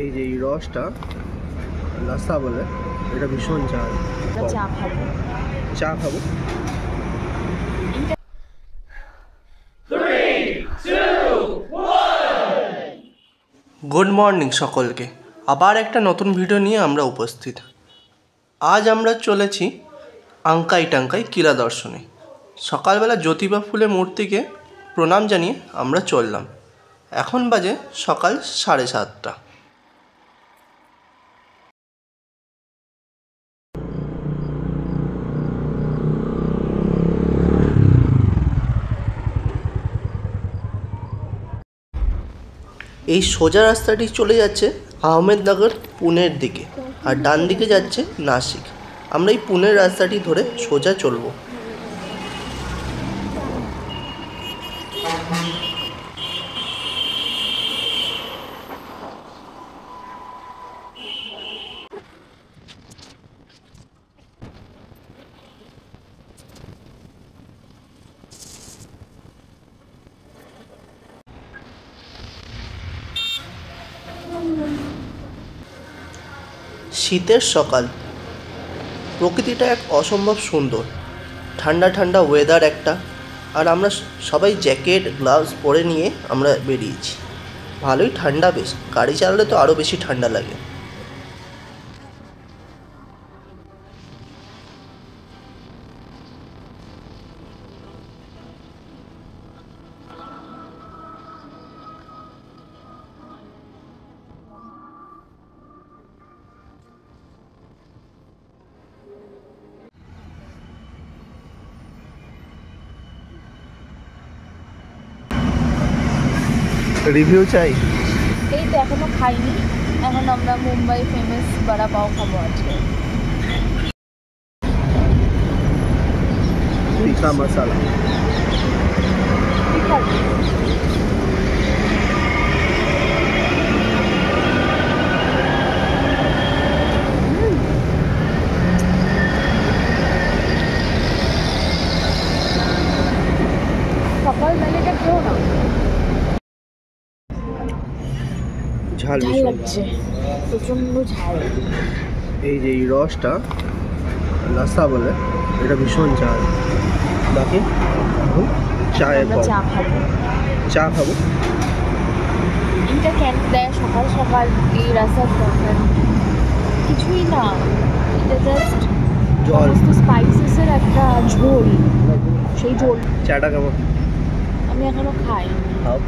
এই যে এই রসটা লাসা বলে, এটা ভীষণ ঝাল। চা খাবো। চা খাবো। গুড মর্নিং সকলকে, আবার একটা নতুন ভিডিও নিয়ে আমরা উপস্থিত। আজ আমরা চলেছি আংকাই টাংকাই কিলা দর্শনে। সকালবেলা জ্যোতিবা ফুলে মূর্তিকে প্রণাম জানিয়ে আমরা চললাম। এখন বাজে সকাল 7:30। এই সোজা রাস্তাটি চলে যাচ্ছে আহমেদনগর পুনের দিকে, আর ডান দিকে যাচ্ছে নাসিক। আমরা এই পুনের রাস্তাটি ধরে সোজা চলবো। শীতের সকাল, প্রকৃতিটা এক অসম্ভব সুন্দর, ঠান্ডা ঠান্ডা ওয়েদার একটা। আর আমরা সবাই জ্যাকেট গ্লাভস পরে নিয়ে আমরা বেরিয়েছি। ভালোই ঠান্ডা, বেশ গাড়ি চালালে তো আরও বেশি ঠান্ডা লাগে। রিভিউ চাই। এই তো এখনো খাইনি, এখন আমরা মুম্বাই ফেমাস বড়া পাও খাবো আজকে। টিক্কা মশালা। ঠিক আছে, সকালবেলাটা খেও না, ঝাল ঝাল লাগছে, প্রচন্ড ঝাল। এই যে এই রসটা লাসা বলে, এটা ভীষণ ঝাল। বাকি এখন চায়ের আমরা পর চা খাবো। চা খাবো। এটা কেন দেয় সকাল সকাল এই রাস্তার দরকার? কিছুই না, এটা জাস্ট জল। সমস্ত স্পাইসেসের একটা ঝোল, সেই ঝোল। চাটা কেমন? আমি এখনো খাই। খাও,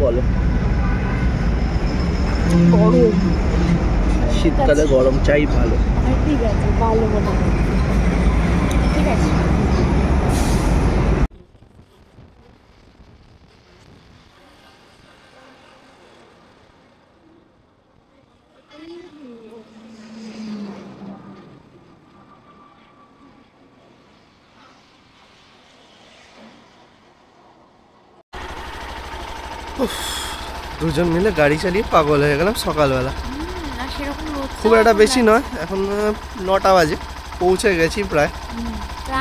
বলো। গরম, শীতকালে গরম চাই ভালো। ঠিক আছে, ভালো মনে হয়। ঠিক আছে, দুজন মিলে গাড়ি চালিয়ে পাগল হয়ে গেলাম সকালবেলা। না সেরকম খুব একটা বেশি নয়, এখন 9টা বাজে। পৌঁছে গেছি প্রায়।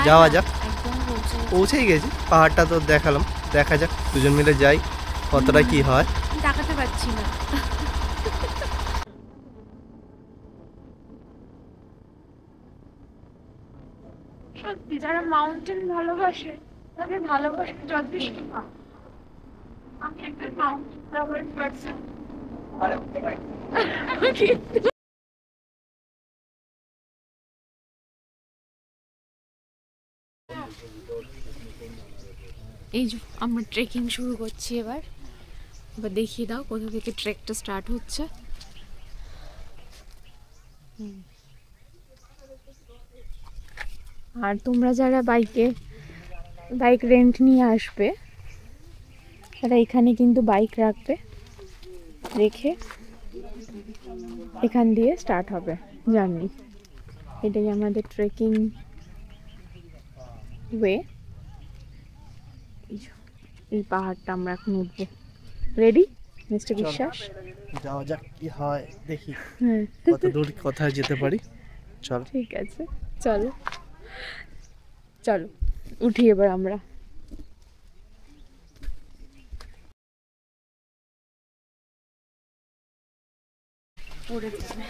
যাওয়া যাক। একদম পৌঁছেই গেছি, পাহাড়টা তো দেখালাম। দেখা যাক দুজন মিলে যাই, কতটা কি হয়। তাকাতে পারছি না। সত্যি যারা মাউন্টেন ভালোবাসে তাদের ভালোবাসা যথেষ্ট। আমি একটা মাউন্টেন লাভার পারসন। এই যে আমরা ট্রেকিং শুরু করছি এবার দেখিয়ে দাও কোথা থেকে ট্রেকটা স্টার্ট হচ্ছে। আর তোমরা যারা বাইক রেন্ট নিয়ে আসবে, তারা এখানে কিন্তু বাইক রাখবে, রেখে এখান দিয়ে স্টার্ট হবে জার্নি। এটাই আমাদের ট্রেকিং ওয়ে। এই পাহাড়টা আমরা এখন উঠবো। রেডি মিস্টার বিশ্বাস? যাওয়া যাক কি হয়, দেখি হ্যাঁ, কত দূর কোথায় যেতে পারি। চল, ঠিক আছে, চলো চলো উঠি এবার আমরা। পড়ে যাবে।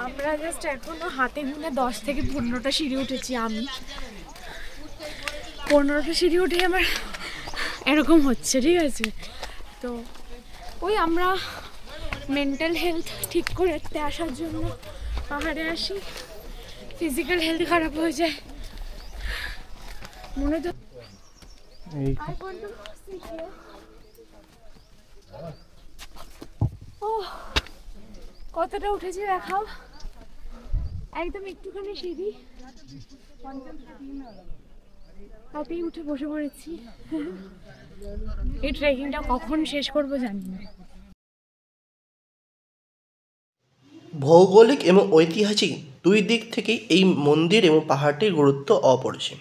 আমরা জাস্ট এখনো হাতে গুনে 10 থেকে 15টা সিঁড়ি উঠেছি। আমি 15টা সিঁড়ি উঠে আমার এরকম হচ্ছে, ঠিক আছে? তো ওই আমরা মেন্টাল হেলথ ঠিক করতে আসার জন্য পাহাড়ে আসি, ফিজিক্যাল হেলথ খারাপ হয়ে যায় মনে তো। কতটা উঠেছে দেখাও। একদম একটুখানি সিঁড়ি, হাতেই উঠে বসে পড়েছি। এই ট্রেকিংটা কখন শেষ করবো জানি না। ভৌগোলিক এবং ঐতিহাসিক দুই দিক থেকেই এই মন্দির এবং পাহাড়টির গুরুত্ব অপরিসীম।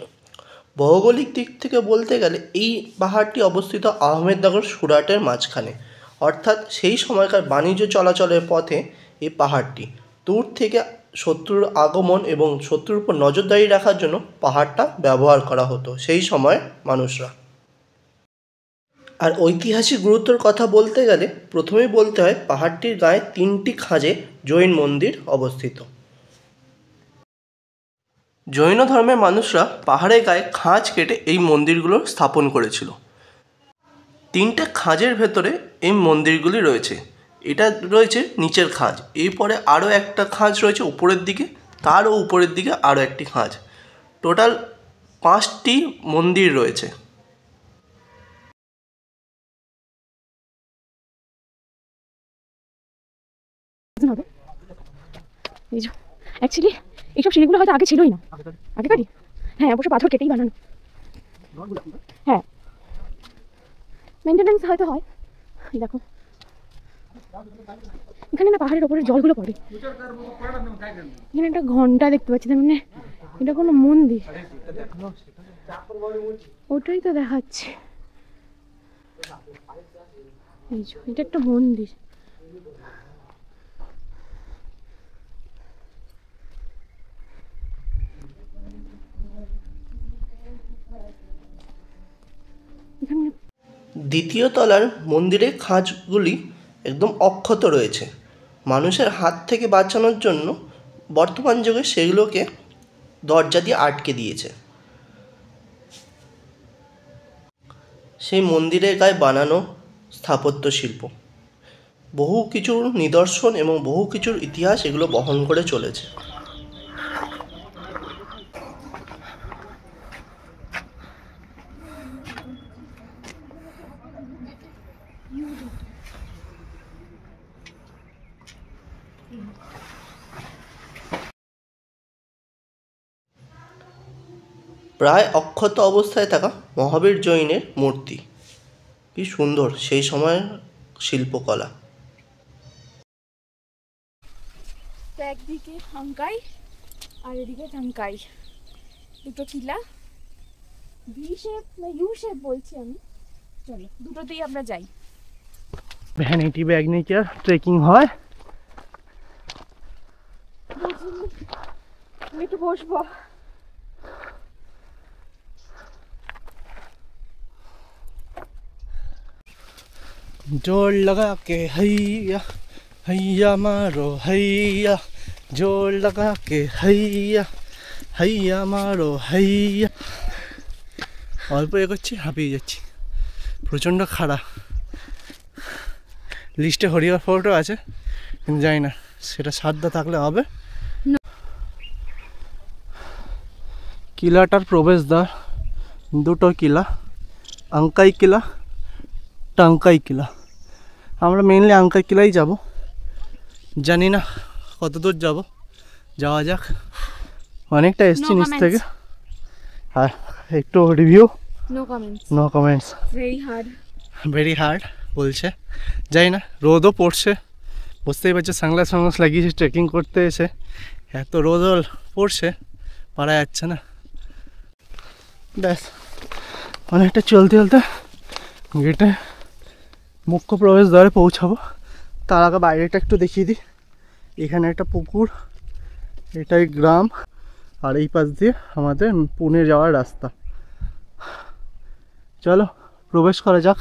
ভৌগোলিক দিক থেকে বলতে গেলে এই পাহাড়টি অবস্থিত আহমেদনগর সুরাটের মাঝখানে, অর্থাৎ সেই সময়কার বাণিজ্য চলাচলের পথে এই পাহাড়টি। দূর থেকে শত্রুর আগমন এবং শত্রুর উপর নজরদারি রাখার জন্য পাহাড়টা ব্যবহার করা হতো সেই সময় মানুষরা। আর ঐতিহাসিক গুরুত্বের কথা বলতে গেলে প্রথমেই বলতে হয় পাহাড়টির গায়ে 3টি খাঁজে জৈন মন্দির অবস্থিত। জৈন ধর্মের মানুষরা পাহাড়ের গায়ে খাঁজ কেটে এই মন্দিরগুলো স্থাপন করেছিল। 3টে খাঁজের ভেতরে এই মন্দিরগুলি রয়েছে। এটা রয়েছে নিচের খাঁজ, এরপরে আরও একটা খাঁজ রয়েছে উপরের দিকে, তারও উপরের দিকে আরও একটি খাঁজ। টোটাল 5টি মন্দির রয়েছে। অ্যাকচুয়ালি এইসব সিঁড়িগুলো হয়তো আগে ছিলই না, আগেকারই। হ্যাঁ, অবশ্য পাথর কেটেই বানানো। হ্যাঁ, মেনটেনেন্স হয়তো হয়। দেখো এখানে না পাহাড়ের ওপরে জলগুলো পড়ে। এখানে একটা ঘন্টা দেখতে পাচ্ছি, তার মানে এটা কোনো মন্দির। ওটাই তো দেখাচ্ছে, এই যে এটা একটা মন্দির। দ্বিতীয় তলার মন্দিরের খাঁজগুলি একদম অক্ষত রয়েছে। মানুষের হাত থেকে বাঁচানোর জন্য বর্তমান যুগে সেগুলোকে দরজা দিয়ে আটকে দিয়েছে। সেই মন্দিরের গায়ে বানানো স্থাপত্য শিল্প বহু কিছুর নিদর্শন এবং বহু কিছুর ইতিহাস এগুলো বহন করে চলেছে। প্রায় অক্ষত অবস্থায় থাকা মহাবীর জৈনের মূর্তি, কি সুন্দর সেই সময়ের শিল্পকলা। একদিকে আঙ্কাই আর এদিকে টাঙ্কাই, দুটো টিলা। ভি শেপ না ইউ শেপ বলছি আমি। চলো দুটোতেই আমরা যাই। ভ্যানিটি ব্যাগ নিয়ে কি আর ট্রেকিং হয়? আমি একটু বসবো। जोर लगा के हैया हैया मारो हैया, जोर लगा के हैया हैया मारो हैया। অল্প এগোচ্ছি, হাঁপিয়ে যাচ্ছি, প্রচণ্ড খাড়া। লিস্টে হরিয়ার ফটো আছে, কিন্তু জানি না সেটা সাধ্য থাকলে হবে। কিলাটার প্রবেশদ্বার, দুটো কিলা, আঙ্কাই কিলা, টাঙ্কাই কিলা। আমরা মেইনলি আঙ্কাই কিলাই যাব, জানি না কত দূর যাব, যাওয়া যাক। অনেকটা এসছি নিচ থেকে, আর একটু review. No comments, very hard বলছে। যাই না, রোদও পড়ছে, বুঝতেই পারছো। সানগ্লাস লাগিয়েছে ট্রেকিং করতে এসে, এত রোদও পড়ছে, পারা যাচ্ছে না। ব্যাস, অনেকটা চলতে চলতে গেটে মুখ্য প্রবেশদ্বারে পৌঁছাবো। তার আগে বাইরেটা একটু দেখিয়ে দিই। এখানে একটা পুকুর, এটাই গ্রাম, আর এই পাশ দিয়ে আমাদের পুনে যাওয়ার রাস্তা। চলো প্রবেশ করা যাক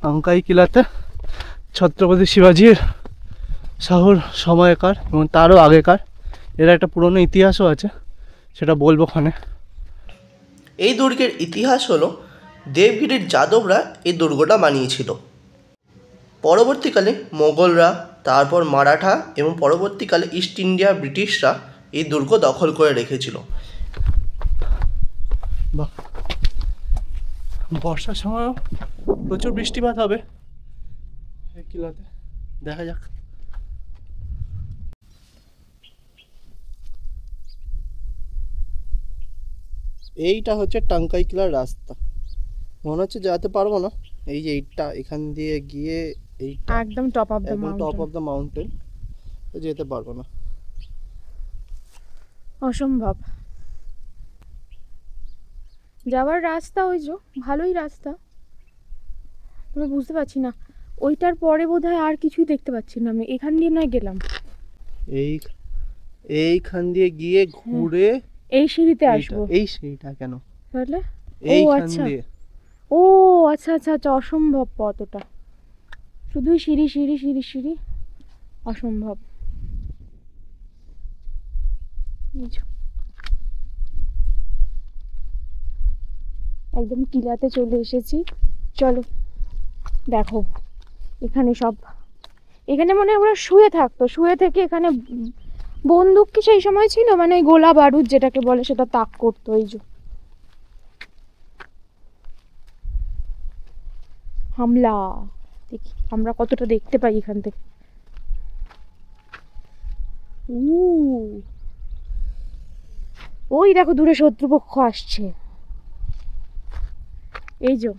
আঙ্কাই কিলাতে। ছত্রপতি শিবাজির শাহুর সময়কার এবং তারও আগেকার। এর একটা পুরনো ইতিহাসও আছে, সেটা বলবো ক্ষণে। এই দুর্গের ইতিহাস হলো দেবগিরির যাদবরা এই দুর্গটা বানিয়েছিল। পরবর্তীকালে মোগলরা, তারপর মারাঠা এবং পরবর্তীকালে ইস্ট ইন্ডিয়া ব্রিটিশরা এই দুর্গ দখল করে রেখেছিল। বাহ, বর্ষার সময়ও প্রচুর বৃষ্টিপাত হবে এই কিলাতে, দেখা যাক। এইটা হচ্ছে টাঙ্কাই কিলার রাস্তা। মনে হচ্ছে যেতে পারবো না, এই যে এইটা এখান দিয়ে গিয়ে এইটা একদম টপ অফ দ্য একদম টপ অফ দ্য মাউন্টেন, যেতে পারবো না, অসম্ভব। যাওয়ার রাস্তা ওই যে ভালোই রাস্তা, আমি বুঝতে পারছি না ওইটার পরে বোধহয় আর কিছুই দেখতে পাচ্ছি না। আমি এখান দিয়ে নয় গেলাম, এইখান দিয়ে গিয়ে ঘুরে এই সিঁড়িতে আসবো। এই সিঁড়িটা কেন তাহলে এইখান দিয়ে? ও আচ্ছা আচ্ছা আচ্ছা, অসম্ভব পথ ওটা, শুধুই সিঁড়ি সিঁড়ি সিঁড়ি সিঁড়ি, অসম্ভব। একদম টিলাতে চলে এসেছি, চলো দেখো। এখানে সব, এখানে মনে হয় ওরা শুয়ে থাকতো, শুয়ে থেকে এখানে বন্দুক কি সেই সময় ছিল, মানে গোলা বারুদ যেটাকে বলে সেটা তাক করতো। এই যে হামলা, দেখি আমরা কতটা দেখতে পাই এখান থেকে। ওই দেখো দূরে শত্রুপক্ষ আসছে, এই যে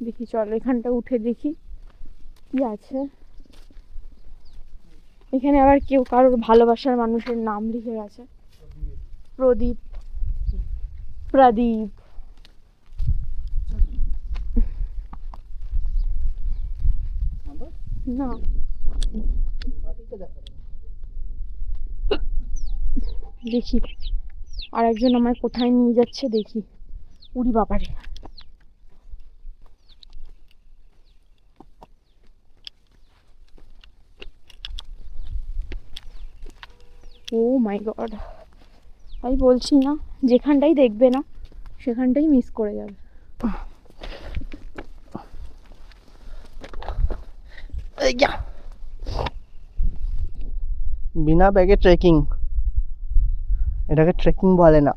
দেখি, চলো এখানটা উঠে দেখি কি আছে। এখানে আবার কেউ কারোর ভালোবাসার মানুষের নাম লিখে গেছে, প্রদীপ, প্রদীপ। না দেখি আর একজন আমায় কোথায় নিয়ে যাচ্ছে দেখি। উড়ি বাবারে, ও মাই গড, আমি বলছি না, যেখানটাই দেখবে না সেখানটাই মিস করে যাবে। বিনা ব্যাগে ট্রেকিং, এটাকে ট্রেকিং বলে না।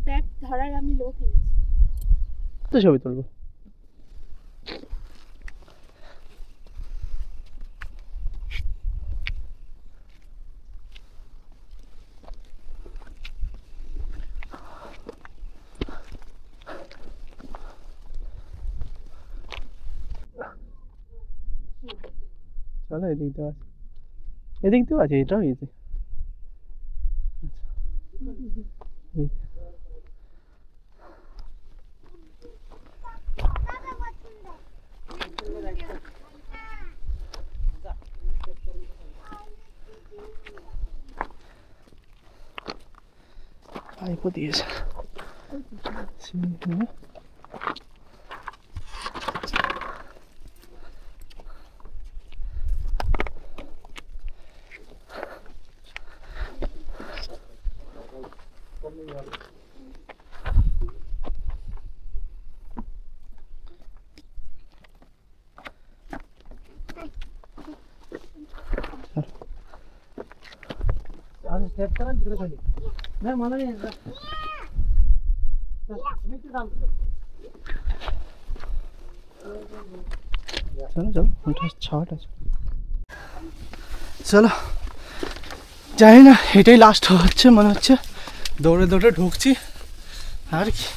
ব্যাগ ধরার আমি লোক এনেছি, তো ছবি তুলবো। চলো এদিক দিয়ে আছে, এদিক দিয়েও আছে, এটাও ইজি। পাইপও দিয়েছে। চলো চলো, ওটা ছাওয়াটা আছে। চলো, জানি না এটাই লাস্ট হচ্ছে মনে হচ্ছে, দৌড়ে দৌড়ে ঢুকছি আর কি।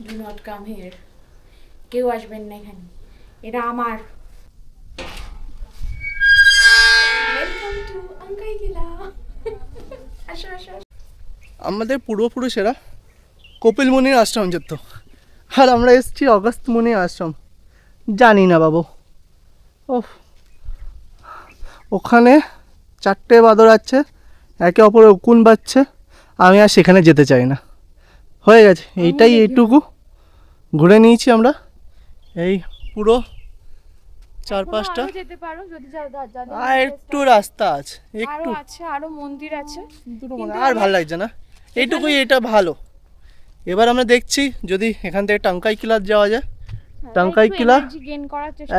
ডু নট কাম হিয়ার, কেউ আসবেন না এখানে, এটা আমার। ওয়েলকাম টু আঙ্কাই কিলা। আসো আসো। আমাদের পূর্বপুরুষেরা কপিল মুনির আশ্রম যেত, আর আমরা এসেছি অগস্ত্য মুনির আশ্রম। জানি না বাবু, ও ওখানে 4টে বাঁদর আছে, একে অপরে উকুন বাজছে, আমি আর সেখানে যেতে চাই না। হয়ে গেছে, এইটুকু ঘুরে নিয়েছি আমরা এই পুরো চারপাশটা। আরো যেতে পারো যদি যাদের আর একটু রাস্তা আছে, আরো আছে, আরো মন্দির আছে, আর ভালো লাগছে না, এইটুকুই, এটা ভালো। এবার আমরা দেখছি যদি এখান থেকে টাঙ্কাই কিলা যাওয়া যায়। টাঙ্কাই কিলা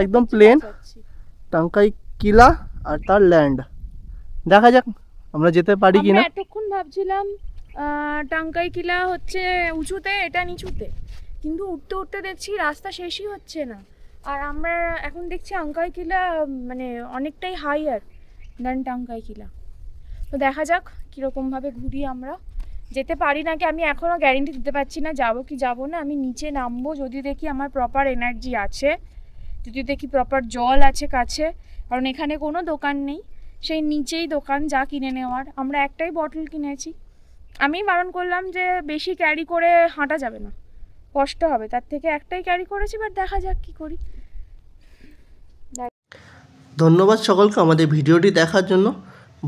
একদম প্লেন, টাঙ্কাই কিলা আর তার ল্যান্ড, দেখা যাক আমরা যেতে পারি কিনা। এতক্ষণ ভাবছিলাম টাঙ্কাই কিলা হচ্ছে উঁচুতে, এটা নিচুতে, কিন্তু উঠতে উঠতে দেখছি রাস্তা শেষই হচ্ছে না। আর আমরা এখন দেখছি আঙ্কাই কিলা মানে অনেকটাই হাইয়ার দেন টাঙ্কাই কিলা। তো দেখা যাক কীরকমভাবে ঘুরি, আমরা যেতে পারি নাকি। আমি এখনও গ্যারেন্টি দিতে পারছি না যাবো কি যাবো না। আমি নিচে নামবো যদি দেখি আমার প্রপার এনার্জি আছে, যদি দেখি প্রপার জল আছে কাছে, কারণ এখানে কোনো দোকান নেই, সেই নিচেই দোকান যা কিনে নেওয়ার। আমরা একটাই বটল কিনেছি, আমি বারণ করলাম যে বেশি ক্যারি করে হাঁটা যাবে না, কষ্ট হবে, তার থেকে একটাই ক্যারি করেছি। বাট দেখা যাক কি করি। ধন্যবাদ সকলকে আমাদের ভিডিওটি দেখার জন্য।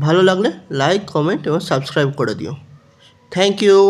ভালো লাগলে লাইক, কমেন্ট এবং সাবস্ক্রাইব করে দিও। Thank you.